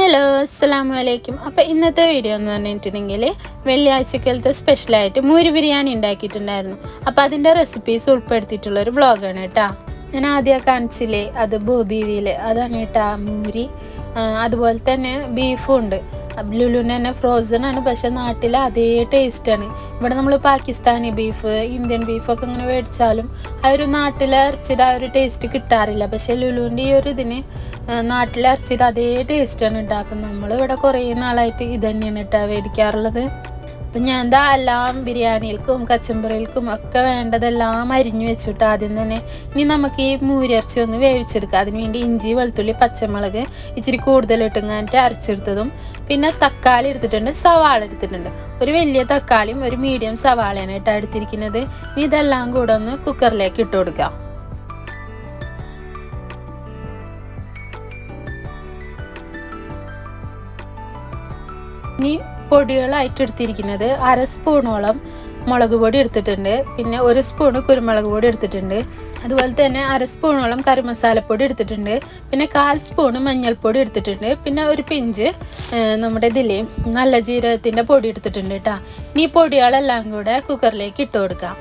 Hello അസ്സലാമു അലൈക്കും. അപ്പോൾ ഇന്നത്തെ വീഡിയോ എന്ന് പറഞ്ഞിട്ടുണ്ടെങ്കിൽ വെള്ളിയാഴ്ചക്കലത്തെ സ്പെഷ്യലായിട്ട് മൂരി ബിരിയാണി ഉണ്ടാക്കിയിട്ടുണ്ടായിരുന്നു. അപ്പോൾ അതിൻ്റെ റെസിപ്പീസ് ഉൾപ്പെടുത്തിയിട്ടുള്ളൊരു വ്ളോഗാണ് കേട്ടോ. ഞാൻ ആദ്യം കാണിച്ചില്ലേ, അത് ബോബിവിയിൽ അതാണ് കേട്ടോ മൂരി. അതുപോലെ തന്നെ ബീഫും ഉണ്ട്. ലുലുവിൻ്റെ തന്നെ ഫ്രോസൺ ആണ്, പക്ഷെ നാട്ടിൽ അതേ ടേസ്റ്റാണ്. ഇവിടെ നമ്മൾ പാകിസ്ഥാനി ബീഫ്, ഇന്ത്യൻ ബീഫൊക്കെ ഇങ്ങനെ മേടിച്ചാലും ആ ഒരു നാട്ടിലെ ഇറച്ചിയുടെ ആ ഒരു ടേസ്റ്റ് കിട്ടാറില്ല. പക്ഷെ ലുലുവിൻ്റെ ഈ ഒരു ഇതിന് നാട്ടിലെ ഇറച്ചിയുടെ അതേ ടേസ്റ്റാണ് കേട്ടോ. അപ്പം നമ്മളിവിടെ കുറേ നാളായിട്ട് ഇത് തന്നെയാണ് കേട്ടോ മേടിക്കാറുള്ളത്. അപ്പം ഞാൻ എന്താ എല്ലാം ബിരിയാണികൾക്കും കച്ചമ്പറികൾക്കും ഒക്കെ വേണ്ടതെല്ലാം അരിഞ്ഞു വെച്ചിട്ട് ആദ്യം തന്നെ ഇനി നമുക്ക് ഈ മൂരിറച്ചി ഒന്ന് വേവിച്ചെടുക്കാം. അതിനുവേണ്ടി ഇഞ്ചി, വെളുത്തുള്ളി, പച്ചമുളക് ഇച്ചിരി കൂടുതലിട്ടിങ്ങാനിട്ട് അരച്ചെടുത്തതും, പിന്നെ തക്കാളി എടുത്തിട്ടുണ്ട്, സവാള എടുത്തിട്ടുണ്ട്. ഒരു വലിയ തക്കാളിയും ഒരു മീഡിയം സവാളയാണ് കേട്ടോ എടുത്തിരിക്കുന്നത്. ഇനി ഇതെല്ലാം കൂടെ ഒന്ന് കുക്കറിലേക്ക് ഇട്ട് കൊടുക്കാം. ഇനി പൊടികളായിട്ട് എടുത്തിരിക്കുന്നത് 1/2 സ്പൂണോളം മുളക് പൊടി എടുത്തിട്ടുണ്ട്, പിന്നെ 1 സ്പൂണ് കുരുമുളക് പൊടി എടുത്തിട്ടുണ്ട്, അതുപോലെ തന്നെ 1/2 സ്പൂണോളം കറി മസാലപ്പൊടി എടുത്തിട്ടുണ്ട്, പിന്നെ 1/4 സ്പൂണ് മഞ്ഞൾപ്പൊടി എടുത്തിട്ടുണ്ട്, പിന്നെ ഒരു പിഞ്ച് നമ്മുടെ ഇതില്ലേ നല്ല ജീരകത്തിൻ്റെ പൊടി എടുത്തിട്ടുണ്ട് കേട്ടോ. ഇനി പൊടികളെല്ലാം കൂടെ കുക്കറിലേക്ക് ഇട്ട് കൊടുക്കാം.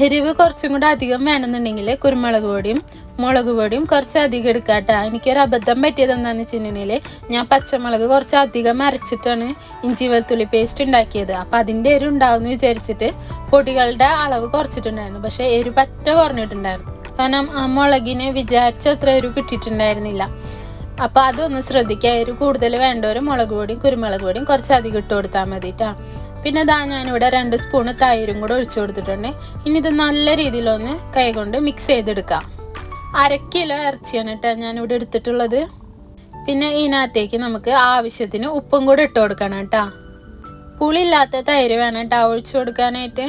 എരിവ് കുറച്ചും കൂടെ അധികം വേണമെന്നുണ്ടെങ്കിൽ കുരുമുളക് പൊടിയും മുളക് പൊടിയും കുറച്ച് അധികം എടുക്കാം കേട്ടോ. എനിക്കൊരു അബദ്ധം പറ്റിയത് എന്താണെന്ന് വെച്ചിട്ടുണ്ടെങ്കിൽ ഞാൻ പച്ചമുളക് കുറച്ച് അധികം അരച്ചിട്ടാണ് ഇഞ്ചി വെളുത്തുള്ളി പേസ്റ്റ് ഉണ്ടാക്കിയത്. അപ്പോൾ അതിൻ്റെ എരിവ് ഉണ്ടാവുമെന്ന് വിചാരിച്ചിട്ട് പൊടികളുടെ അളവ് കുറച്ചിട്ടുണ്ടായിരുന്നു, പക്ഷേ എരിവ് പറ്റ കുറഞ്ഞിട്ടുണ്ടായിരുന്നു. കാരണം ആ മുളകിന് വിചാരിച്ച അത്ര എരിവ് കിട്ടിയിട്ടുണ്ടായിരുന്നില്ല. അപ്പോൾ അതൊന്ന് ശ്രദ്ധിക്കുക. എരിവ് കൂടുതൽ വേണ്ടവർ മുളക് പൊടിയും കുരുമുളക് പൊടിയും കുറച്ച് അധികം ഇട്ട് കൊടുത്താൽ മതി കേട്ടോ. പിന്നെ ഞാനിവിടെ 2 സ്പൂണ് തൈരും കൂടെ ഒഴിച്ചു കൊടുത്തിട്ടുണ്ട്. ഇനി ഇത് നല്ല രീതിയിലൊന്ന് കൈകൊണ്ട് മിക്സ് ചെയ്തെടുക്കാം. 1/2 കിലോ ഇറച്ചിയാണ് കേട്ടോ ഞാനിവിടെ എടുത്തിട്ടുള്ളത്. പിന്നെ ഇതിനകത്തേക്ക് നമുക്ക് ആവശ്യത്തിന് ഉപ്പും കൂടെ ഇട്ട് കൊടുക്കണം കേട്ടോ. പുളിയില്ലാത്ത തൈര് വേണം കേട്ടോ ഒഴിച്ചു കൊടുക്കാനായിട്ട്.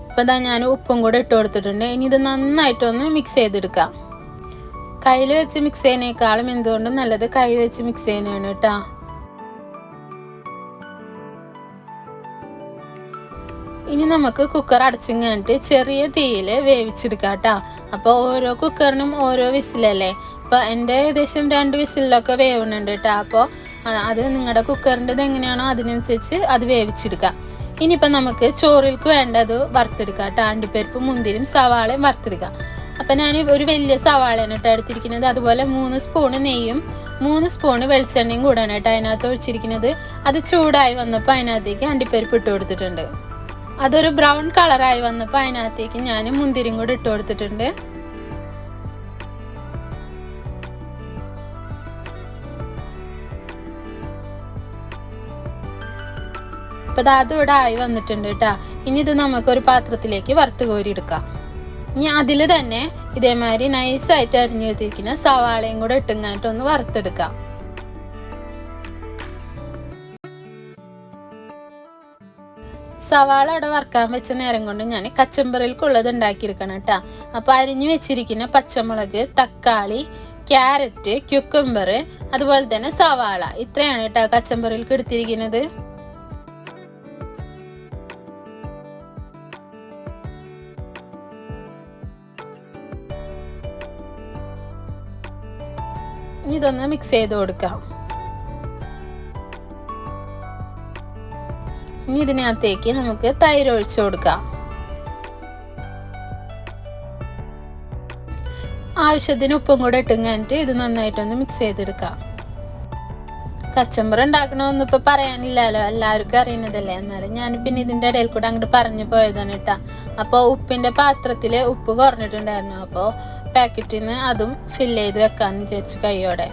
അപ്പോൾ ഞാൻ ഉപ്പും കൂടെ ഇട്ട് കൊടുത്തിട്ടുണ്ട്. ഇനി ഇത് നന്നായിട്ടൊന്ന് മിക്സ് ചെയ്തെടുക്കാം. കയ്യിൽ വെച്ച് മിക്സ് ചെയ്യുന്നേക്കാളും എന്തുകൊണ്ടും നല്ലത് കൈ വെച്ച് മിക്സ് ചെയ്യുന്നതാണ് കേട്ടോ. ഇനി നമുക്ക് കുക്കർ അടച്ചിങ്ങാനിട്ട് ചെറിയ തീയിൽ വേവിച്ചെടുക്കാം കേട്ടോ. അപ്പോൾ ഓരോ കുക്കറിനും ഓരോ വിസിലല്ലേ. ഇപ്പോൾ എൻ്റെ ഏകദേശം 2 വിസിലൊക്കെ വേവുന്നുണ്ട് കേട്ടോ. അപ്പോൾ അത് നിങ്ങളുടെ കുക്കറിൻ്റെ എങ്ങനെയാണോ അതിനനുസരിച്ച് അത് വേവിച്ചെടുക്കാം. ഇനിയിപ്പോൾ നമുക്ക് ചോറിലേക്ക് വേണ്ടത് വറുത്തെടുക്കാം കേട്ടോ. അണ്ടിപ്പരിപ്പ്, മുന്തിരിയും സവാളയും വറുത്തെടുക്കാം. അപ്പം ഞാൻ ഒരു വലിയ സവാളയാണ് കേട്ടോ എടുത്തിരിക്കുന്നത്. അതുപോലെ 3 സ്പൂണ് നെയ്യും 3 സ്പൂണ് വെളിച്ചെണ്ണയും കൂടാണ് കേട്ടോ അതിനകത്ത് ഒഴിച്ചിരിക്കുന്നത്. അത് ചൂടായി വന്നപ്പോൾ അതിനകത്തേക്ക് അണ്ടിപ്പരിപ്പ് ഇട്ട് കൊടുത്തിട്ടുണ്ട്. അതൊരു ബ്രൗൺ കളറായി വന്നപ്പോൾ അതിനകത്തേക്ക് ഞാൻ മുന്തിരിയും കൂടെ ഇട്ട് കൊടുത്തിട്ടുണ്ട്. അപ്പോൾ അതിവിടെ ആയി വന്നിട്ടുണ്ട് കേട്ടോ. ഇനി ഇത് നമുക്കൊരു പാത്രത്തിലേക്ക് വറുത്ത് കോരി എടുക്കാം. ഇനി അതിൽ തന്നെ ഇതേമാതിരി നൈസായിട്ട് അരിഞ്ഞു വെച്ചിരിക്കുന്ന സവാളയും കൂടെ ഇട്ടുങ്ങായിട്ടൊന്ന് വറുത്തെടുക്കാം. സവാള അവിടെ വറുക്കാൻ വെച്ച നേരം കൊണ്ട് ഞാൻ കച്ചമ്പറിൽക്കുള്ളത് ഉണ്ടാക്കിയെടുക്കണം കേട്ടോ. അപ്പോൾ അരിഞ്ഞു വെച്ചിരിക്കുന്ന പച്ചമുളക്, തക്കാളി, ക്യാരറ്റ്, ക്യുക്കമ്പർ, അതുപോലെ തന്നെ സവാള, ഇത്രയാണ് കേട്ടോ കച്ചമ്പറിൽക്ക് എടുത്തിരിക്കുന്നത്. ഇനി ഇതൊന്ന് മിക്സ് ചെയ്ത് കൊടുക്കാം. ഇനി ഇതിനകത്തേക്ക് നമുക്ക് തൈര് ഒഴിച്ചു കൊടുക്കാം. ആവശ്യത്തിന് ഉപ്പും കൂടെ ഇട്ടുങ്ങാനിട്ട് ഇത് നന്നായിട്ടൊന്ന് മിക്സ് ചെയ്തെടുക്കാം. കച്ചമ്പർ ഉണ്ടാക്കണമെന്ന് ഇപ്പോൾ പറയാനില്ലല്ലോ, എല്ലാവർക്കും അറിയുന്നതല്ലേ. എന്നാലും ഞാൻ പിന്നെ ഇതിൻ്റെ ഇടയിൽ കൂടെ അങ്ങോട്ട് പറഞ്ഞു പോയതാണ് കേട്ടോ. അപ്പോൾ ഉപ്പിൻ്റെ പാത്രത്തിൽ ഉപ്പ് കുറഞ്ഞിട്ടുണ്ടായിരുന്നു. അപ്പോൾ പാക്കറ്റിൽ നിന്ന് അതും ഫില്ല് ചെയ്ത് വെക്കാമെന്ന് വിചാരിച്ചു കൈയോടെ.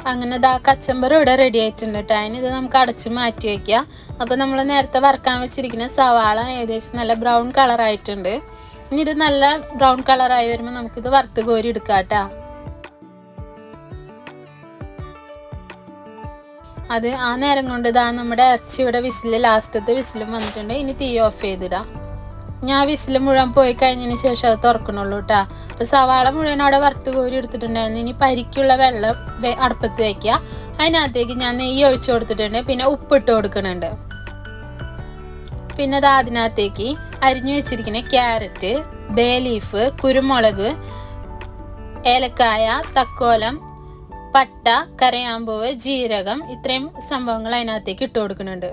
അങ്ങനെ കച്ചമ്പർ ഇവിടെ റെഡി ആയിട്ടുണ്ട് കേട്ടോ. അതിനിത് നമുക്ക് അടച്ച് മാറ്റി വയ്ക്കുക. അപ്പോൾ നമ്മൾ നേരത്തെ വറുക്കാൻ വെച്ചിരിക്കുന്ന സവാള ഏകദേശം നല്ല ബ്രൗൺ കളറായിട്ടുണ്ട്. ഇനി ഇത് നല്ല ബ്രൗൺ കളറായി വരുമ്പോൾ നമുക്കിത് വറുത്ത് കോരി എടുക്കാം കേട്ടോ. അത് ആ നേരം കൊണ്ട് ഇതാ നമ്മുടെ ഇറച്ചി ഇവിടെ ലാസ്റ്റത്തെ വിസിലും വന്നിട്ടുണ്ട്. ഇനി തീ ഓഫ് ചെയ്തിടാം. ഞാൻ വിസിൽ മുഴുവൻ പോയി കഴിഞ്ഞതിന് ശേഷം അത് തുറക്കണുള്ളൂ കേട്ടോ. അപ്പോൾ സവാള മുഴുവൻ അവിടെ വറുത്ത് കോരി എടുത്തിട്ടുണ്ടായിരുന്നു. ഇനി പരിക്കുള്ള വെള്ളം അടുപ്പത്ത് വയ്ക്കുക. അതിനകത്തേക്ക് ഞാൻ നെയ്യ് ഒഴിച്ചു കൊടുത്തിട്ടുണ്ട്. പിന്നെ ഉപ്പിട്ട് കൊടുക്കുന്നുണ്ട്. പിന്നെ അത് അതിനകത്തേക്ക് അരിഞ്ഞു വെച്ചിരിക്കുന്ന ക്യാരറ്റ്, ബേ ലീഫ്, കുരുമുളക്, ഏലക്കായ, തക്കോലം, പട്ട, കരയാമ്പൂവ്, ജീരകം, ഇത്രയും സംഭവങ്ങൾ അതിനകത്തേക്ക് ഇട്ട് കൊടുക്കുന്നുണ്ട്.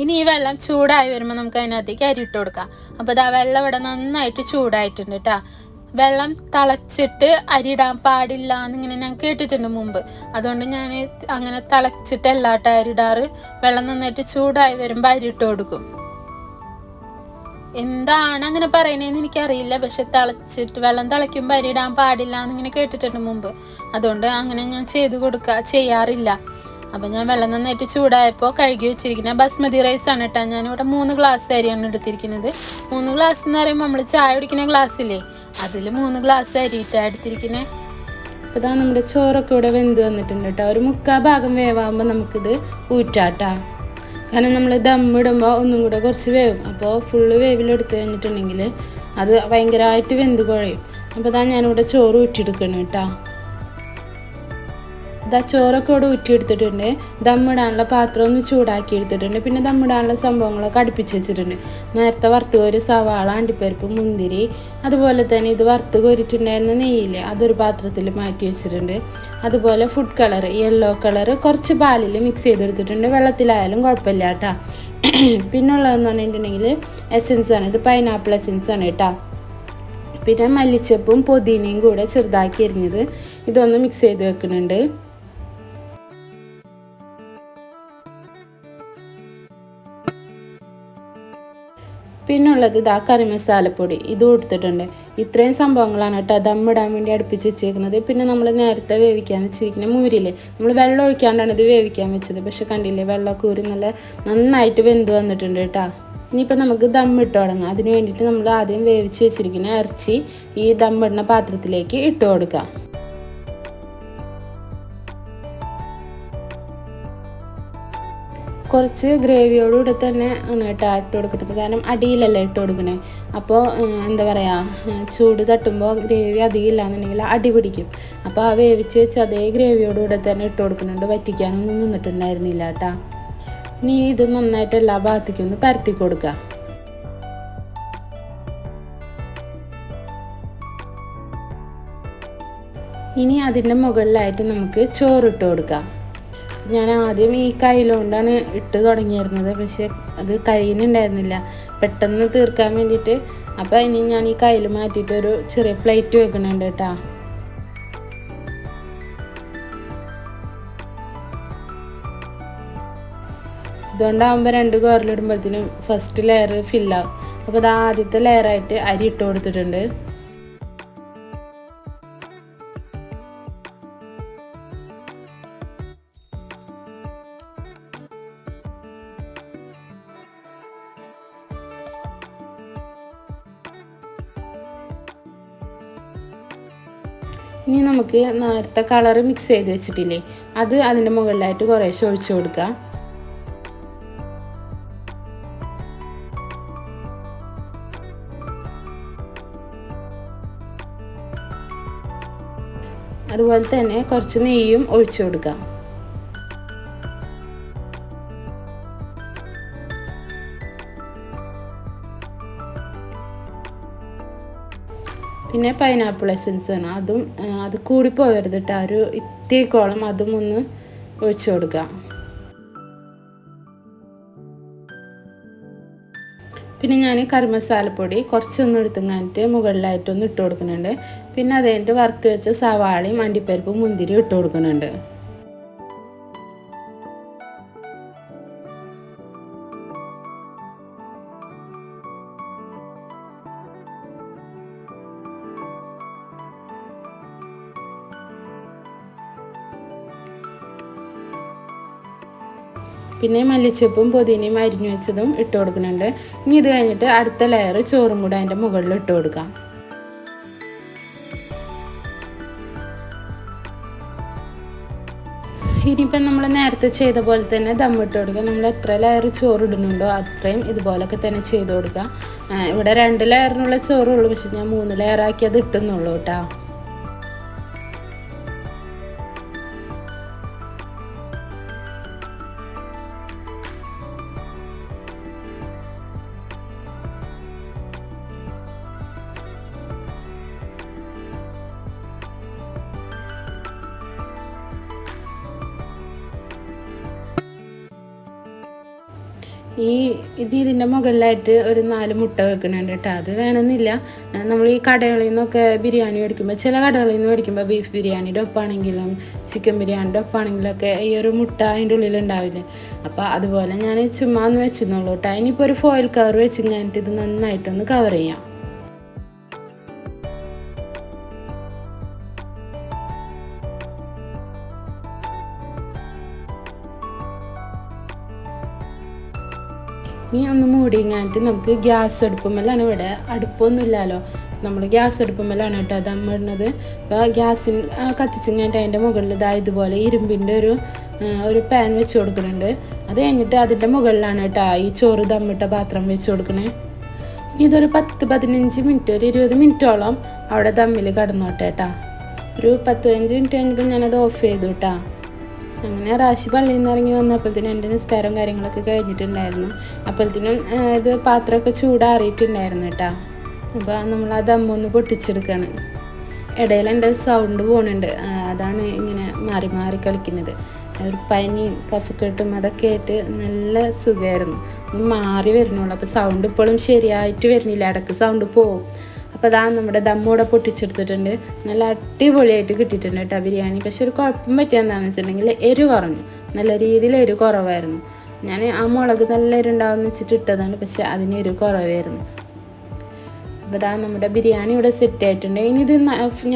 ഇനി ഈ വെള്ളം ചൂടായി വരുമ്പോൾ നമുക്ക് അതിനകത്തേക്ക് അരി ഇട്ട് കൊടുക്കാം. അപ്പോൾ ഇതാ വെള്ളം ഇവിടെ നന്നായിട്ട് ചൂടായിട്ടുണ്ട് കേട്ടോ. വെള്ളം തിളച്ചിട്ട് അരി ഇടാൻ പാടില്ല എന്നിങ്ങനെ ഞാൻ കേട്ടിട്ടുണ്ട് മുമ്പ്. അതുകൊണ്ട് ഞാൻ അങ്ങനെ തിളച്ചിട്ടല്ല കേട്ടോ അരി ഇടാറ്. വെള്ളം നന്നായിട്ട് ചൂടായി വരുമ്പോൾ അരി ഇട്ട് കൊടുക്കും. എന്താണ് അങ്ങനെ പറയണേന്ന് എനിക്കറിയില്ല. പക്ഷെ വെള്ളം തിളയ്ക്കുമ്പോൾ അരി ഇടാൻ പാടില്ല എന്നിങ്ങനെ കേട്ടിട്ടുണ്ട് മുമ്പ്. അതുകൊണ്ട് അങ്ങനെ ഞാൻ ചെയ്യാറില്ല. അപ്പം ഞാൻ വെള്ളം നന്നായിട്ട് ചൂടായപ്പോൾ കഴുകി വെച്ചിരിക്കുന്നത് ബസ്മതി റൈസാണ് കേട്ടോ. ഞാനിവിടെ 3 ഗ്ലാസ് അരിയാണ് എടുത്തിരിക്കുന്നത്. 3 ഗ്ലാസ് എന്ന് പറയുമ്പോൾ നമ്മൾ ചായ കുടിക്കുന്ന ഗ്ലാസ്സില്ലേ, അതിൽ 3 ഗ്ലാസ് അരിയിട്ടാണ് എടുത്തിരിക്കുന്നത്. അപ്പോൾ ഇതാ നമ്മുടെ ചോറൊക്കെ ഇവിടെ വെന്ത് വന്നിട്ടുണ്ട് കേട്ടോ. ഒരു 3/4 ഭാഗം വേവാകുമ്പോൾ നമുക്കിത് ഊറ്റാട്ടാ. കാരണം നമ്മൾ ദമ്മിടുമ്പോൾ ഒന്നും കൂടെ കുറച്ച് വേവും. അപ്പോൾ ഫുള്ള് വേവിലെടുത്ത് കഴിഞ്ഞിട്ടുണ്ടെങ്കിൽ അത് ഭയങ്കരമായിട്ട് വെന്ത് കുഴയും. അപ്പോൾ ഇതാ ഞാനിവിടെ ചോറ് ഊറ്റിയെടുക്കണം കേട്ടോ. ഇതാ ചോറൊക്കെ ഇവിടെ ഊറ്റിയെടുത്തിട്ടുണ്ട്. ദമ്മിടാനുള്ള പാത്രം ഒന്ന് ചൂടാക്കി എടുത്തിട്ടുണ്ട്. പിന്നെ ദമ്മിടാനുള്ള സംഭവങ്ങളൊക്കെ അടുപ്പിച്ച് വെച്ചിട്ടുണ്ട്. നേരത്തെ വറുത്ത് കോരി സവാള, അണ്ടിപ്പരിപ്പ്, മുന്തിരി, അതുപോലെ തന്നെ ഇത് വറുത്ത് കോരിയിട്ടുണ്ടായിരുന്ന നെയ്യില്ലേ, അതൊരു പാത്രത്തിൽ മാറ്റി വെച്ചിട്ടുണ്ട്. അതുപോലെ ഫുഡ് കളർ, യെല്ലോ കളർ കുറച്ച് പാലിൽ മിക്സ് ചെയ്തെടുത്തിട്ടുണ്ട്. വെള്ളത്തിലായാലും കുഴപ്പമില്ല കേട്ടോ. പിന്നുള്ളതെന്ന് പറഞ്ഞിട്ടുണ്ടെങ്കിൽ എസൻസാണ്. ഇത് പൈനാപ്പിൾ എസൻസാണ് കേട്ടോ. പിന്നെ മല്ലിച്ചപ്പും പുതിനയും കൂടെ ചെറുതാക്കി എരിഞ്ഞത് ഇതൊന്ന് മിക്സ് ചെയ്ത് വെക്കുന്നുണ്ട്. പിന്നുള്ളത് ഇതാ കറി മസാലപ്പൊടി, ഇത് കൊടുത്തിട്ടുണ്ട്. ഇത്രയും സംഭവങ്ങളാണ് കേട്ടോ ദമ്മിടാൻ വേണ്ടി അടുപ്പിച്ച് വെച്ചേക്കുന്നത്. പിന്നെ നമ്മൾ നേരത്തെ വേവിക്കാൻ വെച്ചിരിക്കുന്ന മൂരില്ലേ, നമ്മൾ വെള്ളം ഒഴിക്കാണ്ടാണ് ഇത് വേവിക്കാൻ വെച്ചത്. പക്ഷെ കണ്ടില്ലേ, വെള്ളമൊക്കെ ഊരി നന്നായിട്ട് വെന്ത് വന്നിട്ടുണ്ട് കേട്ടോ. ഇനിയിപ്പോൾ നമുക്ക് ദമ്മിട്ട് തുടങ്ങാം. അതിന് വേണ്ടിയിട്ട് നമ്മൾ ആദ്യം വേവിച്ച് വെച്ചിരിക്കുന്ന ഇറച്ചി ഈ ദമ്മിടുന്ന പാത്രത്തിലേക്ക് ഇട്ട് കൊടുക്കാം. കുറച്ച് ഗ്രേവിയോടുകൂടെ തന്നെ ആണ് കേട്ടോ ഇട്ട് കൊടുക്കുന്നത്. കാരണം അടിയിലല്ല ഇട്ട് കൊടുക്കണേ. അപ്പോൾ എന്താ പറയുക, ചൂട് തട്ടുമ്പോൾ ഗ്രേവി അധികം ഇല്ലാന്നുണ്ടെങ്കിൽ അടി പിടിക്കും. അപ്പോൾ ആ വേവിച്ച് വെച്ച് അതേ ഗ്രേവിയോടുകൂടെ തന്നെ ഇട്ട് കൊടുക്കുന്നുണ്ട്. വറ്റിക്കാനൊന്നും നിന്നിട്ടുണ്ടായിരുന്നില്ല കേട്ടോ. ഇനി ഇത് നന്നായിട്ട് എല്ലാ ഭാഗത്തേക്കും ഒന്ന് പരത്തി കൊടുക്കുക. ഇനി അതിൻ്റെ മുകളിലായിട്ട് നമുക്ക് ചോറിട്ട് കൊടുക്കാം. ഞാൻ ആദ്യം ഈ കയ്യിലുകൊണ്ടാണ് ഇട്ട് തുടങ്ങിയിരുന്നത്. പക്ഷെ അത് കഴിയുന്നുണ്ടായിരുന്നില്ല പെട്ടെന്ന് തീർക്കാൻ വേണ്ടിയിട്ട്. അപ്പോൾ ഇനി ഞാൻ ഈ കയ്യിൽ മാറ്റിയിട്ട് ഒരു ചെറിയ പ്ലേറ്റ് വെക്കുന്നുണ്ട് കേട്ടോ. ഇതുകൊണ്ടാകുമ്പോൾ 2 കോറിലിടുമ്പോഴത്തേനും ഫസ്റ്റ് ലെയർ ഫില്ലാവും. അപ്പോൾ അത് ആദ്യത്തെ ലെയറായിട്ട് അരി ഇട്ട് കൊടുത്തിട്ടുണ്ട്. ഇനി നമുക്ക് നേരത്തെ കളർ മിക്സ് ചെയ്ത് വെച്ചിട്ടില്ലേ, അത് അതിൻ്റെ മുകളിലായിട്ട് കുറേശ്ശെ ഒഴിച്ചു കൊടുക്കുക. അതുപോലെ തന്നെ കുറച്ച് നെയ്യും ഒഴിച്ചു കൊടുക്കുക. പിന്നെ പൈനാപ്പിൾ എസൻസ് ആണ്, അത് കൂടിപ്പോകരുത് കേട്ടോ. ഒരു ഇത്തിരിക്കോളം അതും ഒന്ന് ഒഴിച്ചു കൊടുക്കുക. പിന്നെ ഞാൻ കറി മസാലപ്പൊടി കുറച്ചൊന്നും എടുത്തുങ്ങാനിട്ട് മുകളിലായിട്ടൊന്ന് ഇട്ട് കൊടുക്കുന്നുണ്ട്. പിന്നെ അത് കഴിഞ്ഞിട്ട് വറുത്ത് വെച്ച സവാളയും അണ്ടിപ്പരിപ്പും മുന്തിരിയും ഇട്ട് കൊടുക്കുന്നുണ്ട്. പിന്നെ മല്ലിച്ചപ്പും പുതിനയും അരിഞ്ഞു വെച്ചതും ഇട്ട് കൊടുക്കുന്നുണ്ട്. ഇനി ഇത് കഴിഞ്ഞിട്ട് അടുത്ത ലെയർ ചോറും കൂടെ അതിൻ്റെ മുകളിൽ ഇട്ട് കൊടുക്കാം. ഇനിയിപ്പം നമ്മൾ നേരത്തെ ചെയ്ത പോലെ തന്നെ ദമ്മിട്ട് കൊടുക്കുക. നമ്മൾ എത്ര ലെയർ ചോറ് ഇടുന്നുണ്ടോ അത്രയും ഇതുപോലൊക്കെ തന്നെ ചെയ്ത് കൊടുക്കുക. ഇവിടെ 2 ലെയറിനുള്ള ചോറുള്ളൂ, പക്ഷെ ഞാൻ 3 ലെയറാക്കി അത് ഇട്ടുന്നുള്ളൂ കേട്ടോ. ഇതിൻ്റെ മുകളിലായിട്ട് ഒരു 4 മുട്ട വെക്കുന്നുണ്ട് കേട്ടോ. അത് വേണമെന്നില്ല. നമ്മൾ ഈ കടകളിൽ നിന്നൊക്കെ ബിരിയാണി മേടിക്കുമ്പോൾ, ചില കടകളിൽ നിന്ന് മേടിക്കുമ്പോൾ ബീഫ് ബിരിയാണിയുടെ ഒപ്പാണെങ്കിലും ചിക്കൻ ബിരിയാണിയുടെ ഒപ്പാണെങ്കിലൊക്കെ ഈ ഒരു മുട്ട അതിൻ്റെ ഉള്ളിലുണ്ടാവില്ലേ. അപ്പോൾ അതുപോലെ ഞാൻ ചുമ്മാ ഒന്ന് വെച്ചെന്നുള്ളൂ കേട്ടോ. ഇനിയിപ്പോൾ ഒരു ഫോയിൽ കവർ വെച്ച് കഴിഞ്ഞിട്ട് ഇത് നന്നായിട്ടൊന്ന് കവർ ചെയ്യാം. ഇനി ഒന്ന് മൂടിങ്ങായിട്ട് നമുക്ക് ഗ്യാസ് അടുപ്പുമ്മലാണ്, ഇവിടെ അടുപ്പൊന്നുമില്ലല്ലോ, നമ്മൾ ഗ്യാസ് അടുപ്പുമ്മലാണ് കേട്ടോ ദമ്മിടുന്നത്. അപ്പോൾ ഗ്യാസിന് കത്തിച്ചിങ്ങായിട്ട് അതിൻ്റെ മുകളിൽ ഇതുപോലെ ഇരുമ്പിൻ്റെ ഒരു പാൻ വെച്ച് കൊടുക്കുന്നുണ്ട്. അത് കഴിഞ്ഞിട്ട് അതിൻ്റെ മുകളിലാണ് കേട്ടോ ഈ ചോറ് ദമ്മിട്ട പാത്രം വെച്ച് കൊടുക്കണേ. ഇനി ഇതൊരു 10-15 മിനിറ്റ്, ഒരു 20 മിനിറ്റോളം അവിടെ ദമ്മിൽ കടന്നോട്ടെ കേട്ടോ. ഒരു 10-15 മിനിറ്റ് കഴിഞ്ഞപ്പോൾ ഞാനത് ഓഫ് ചെയ്തു കേട്ടോ. അങ്ങനെ റാശി പള്ളിയിൽ നിന്ന് ഇറങ്ങി വന്നപ്പോഴത്തേനും എൻ്റെ നിസ്കാരവും കാര്യങ്ങളൊക്കെ കഴിഞ്ഞിട്ടുണ്ടായിരുന്നു. അപ്പോഴത്തേനും ഇത് പാത്രമൊക്കെ ചൂടാറിയിട്ടുണ്ടായിരുന്നു കേട്ടോ. അപ്പോൾ നമ്മൾ ആ ദമ്മൊന്ന് പൊട്ടിച്ചെടുക്കുകയാണ്. ഇടയിൽ എൻ്റെ സൗണ്ട് പോകുന്നുണ്ട്, അതാണ് ഇങ്ങനെ മാറി മാറി കളിക്കുന്നത്. ഒരു പനിയും കഫക്കെട്ടും അതൊക്കെ ആയിട്ട് നല്ല സുഖമായിരുന്നു. മാറി വരുന്നുള്ളൂ. അപ്പോൾ സൗണ്ട് ഇപ്പോഴും ശരിയായിട്ട് വരുന്നില്ല, ഇടയ്ക്ക് സൗണ്ട് പോവും. അപ്പോൾ അതാ നമ്മുടെ ദമ്മൂടെ പൊട്ടിച്ചെടുത്തിട്ടുണ്ട്. നല്ല അടിപൊളിയായിട്ട് കിട്ടിയിട്ടുണ്ട് കേട്ടോ ബിരിയാണി. പക്ഷെ ഒരു കുഴപ്പം പറ്റിയെന്താണെന്ന് വെച്ചിട്ടുണ്ടെങ്കിൽ എരിവ് കുറഞ്ഞു, നല്ല രീതിയിൽ എരിവ് കുറവായിരുന്നു. ഞാൻ ആ മുളക് നല്ല എരിവുണ്ടാവുമെന്ന് വെച്ചിട്ട് ഇട്ടതാണ്, പക്ഷെ അതിന് എരിവ് കുറവായിരുന്നു. അപ്പോൾ ഇതാ നമ്മുടെ ബിരിയാണി ഇവിടെ സെറ്റ് ആയിട്ടുണ്ട്. ഇനി ഇത്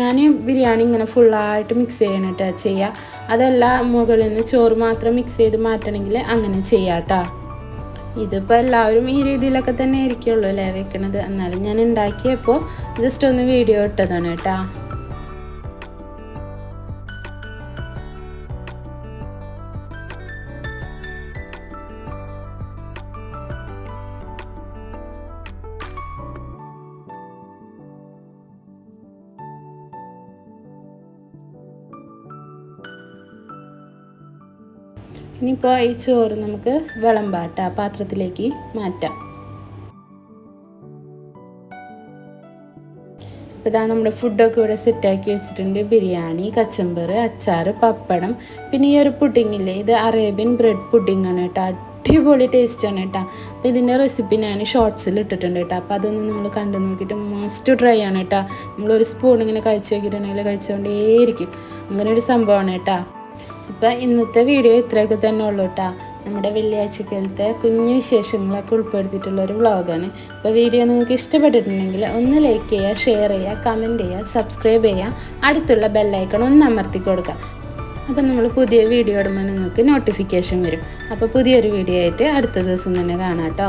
ഞാൻ ബിരിയാണി ഇങ്ങനെ ഫുള്ളായിട്ട് മിക്സ് ചെയ്യണം കേട്ടോ ചെയ്യുക. അതല്ല മുകളിൽ നിന്ന് ചോറ് മാത്രം മിക്സ് ചെയ്ത് മാറ്റണമെങ്കിൽ അങ്ങനെ ചെയ്യാം കേട്ടോ. ഇതിപ്പോൾ എല്ലാവരും ഈ രീതിയിലൊക്കെ തന്നെ ആയിരിക്കുള്ളൂ അല്ലേ വെക്കണത്. എന്നാലും ഞാൻ ഉണ്ടാക്കിയപ്പോൾ ജസ്റ്റ് ഒന്ന് വീഡിയോ ഇട്ടതാണ് കേട്ടോ. ഇനിയിപ്പോൾ ഈ ചോറ് നമുക്ക് വിളമ്പാട്ട പാത്രത്തിലേക്ക് മാറ്റാം. അപ്പോൾ ഇതാ നമ്മുടെ ഫുഡൊക്കെ ഇവിടെ സെറ്റാക്കി വെച്ചിട്ടുണ്ട്. ബിരിയാണി, കച്ചമ്പർ, അച്ചാർ, പപ്പടം, പിന്നെ ഈ ഒരു പുഡിങ്ങില്ലേ, ഇത് അറേബ്യൻ ബ്രെഡ് പുഡിങ്ങാണ് കേട്ടോ. അടിപൊളി ടേസ്റ്റാണ് കേട്ടോ. അപ്പോൾ ഇതിൻ്റെ റെസിപ്പി ഞാൻ ഷോർട്സിൽ ഇട്ടിട്ടുണ്ട് കേട്ടോ. അപ്പോൾ അതൊന്ന് നമ്മൾ കണ്ടു നോക്കിയിട്ട് മസ്റ്റ് ട്രൈ ആണ് കേട്ടോ. നമ്മളൊരു സ്പൂൺ ഇങ്ങനെ കഴിച്ച് നോക്കിയിട്ടുണ്ടെങ്കിൽ കഴിച്ചുകൊണ്ടേയിരിക്കും. അങ്ങനെ ഒരു സംഭവമാണ് കേട്ടോ. അപ്പോൾ ഇന്നത്തെ വീഡിയോ ഇത്രയൊക്കെ തന്നെ ഉള്ളൂ കേട്ടോ. നമ്മുടെ വെള്ളിയാഴ്ചക്കാലത്തെ കുഞ്ഞു വിശേഷങ്ങളൊക്കെ ഉൾപ്പെടുത്തിയിട്ടുള്ളൊരു വ്ളോഗാണ്. അപ്പോൾ വീഡിയോ നിങ്ങൾക്ക് ഇഷ്ടപ്പെട്ടിട്ടുണ്ടെങ്കിൽ ഒന്ന് ലൈക്ക് ചെയ്യുക, ഷെയർ ചെയ്യുക, കമൻറ്റ് ചെയ്യുക, സബ്സ്ക്രൈബ് ചെയ്യുക, അടുത്തുള്ള ബെല്ലൈക്കൺ ഒന്ന് അമർത്തി കൊടുക്കുക. അപ്പോൾ നമ്മൾ പുതിയ വീഡിയോ ഇടുമ്പോൾ നിങ്ങൾക്ക് നോട്ടിഫിക്കേഷൻ വരും. അപ്പോൾ പുതിയൊരു വീഡിയോ ആയിട്ട് അടുത്ത ദിവസം തന്നെ കാണാം കേട്ടോ.